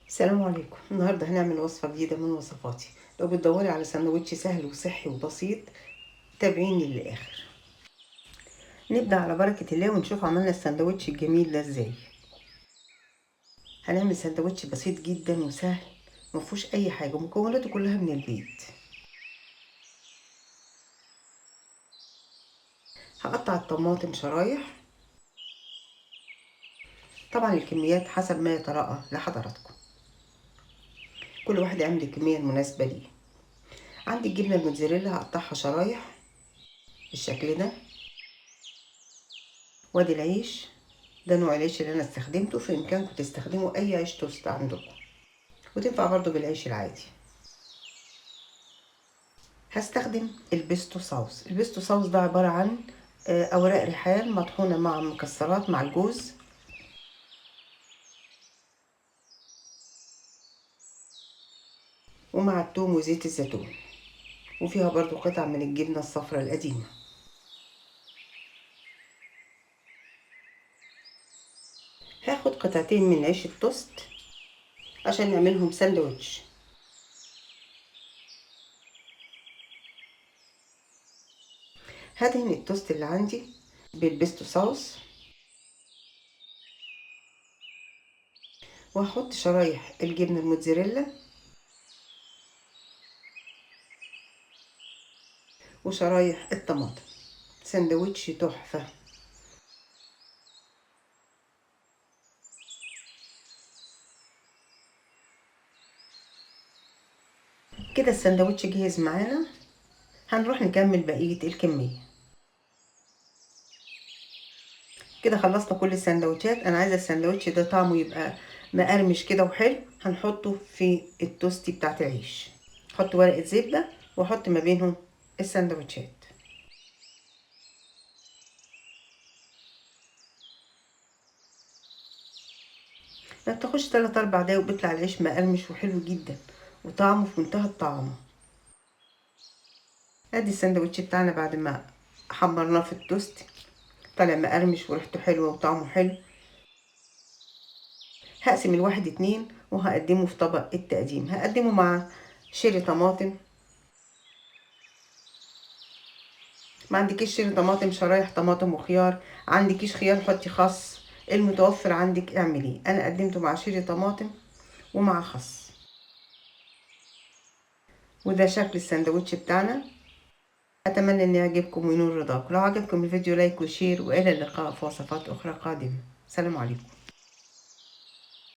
السلام عليكم. النهارده هنعمل وصفة جديدة من وصفاتي. لو بتدوري على سندوتش سهل وصحي وبسيط تابعيني للآخر. نبدأ على بركة الله ونشوف عملنا السندوتش الجميل ده ازاي. هنعمل سندوتش بسيط جدا وسهل، مفهوش أي حاجة، مكوناته كلها من البيت. هقطع الطماطم شرايح، طبعا الكميات حسب ما يتراءى لحضراتكم، كل واحد يعمل الكمية المناسبة ليه. عندي الجبنة الموتزاريلا هقطعها شرايح بالشكل ده، وادي العيش، ده نوع العيش اللي انا استخدمته، في امكانكم تستخدموا اي عيش توست عندكم، وتنفع برضو بالعيش العادي. هستخدم البيستو صوص. البيستو صوص ده عبارة عن اوراق ريحان مطحونة مع مكسرات مع الجوز، ومع الثوم وزيت الزيتون، وفيها برضو قطع من الجبنة الصفراء القديمة. هاخد قطعتين من عيش التوست عشان نعملهم ساندوتش. هدهن التوست اللي عندي بالبيستو صوص، وهحط شرايح الجبنة الموتزاريلا وشرايح الطماطم. ساندوتش تحفة. كده الساندوتش جاهز معانا، هنروح نكمل بقية الكمية. كده خلصنا كل السندوتشات. انا عايزة الساندوتش ده طعمه يبقى مقرمش كده وحلو، هنحطه في التوستي بتاعت العيش. احط ورقة زبدة واحط ما بينهم السندوتشات. ما بتاخدش 3 4 دقايق وبيطلع العيش مقرمش وحلو جدا، وطعمه في منتهى الطعم. ادي الساندوتش بتاعنا بعد ما حمرناه في التوست، طالع مقرمش وريحته حلوة وطعمه حلو. هقسم الواحد 2 وهقدمه في طبق التقديم. هقدمه مع شيري طماطم. ما عندكيش شيري طماطم، شرايح طماطم وخيار. عندكيش خيار حطي خس، المتوفر عندك اعمليه. انا قدمته مع شيري طماطم ومع خس. وده شكل الساندوتش بتاعنا. اتمنى ان يعجبكم وينول رضاكم. لو عجبكم الفيديو لايك وشير، والى اللقاء في وصفات اخرى قادمه. سلام عليكم.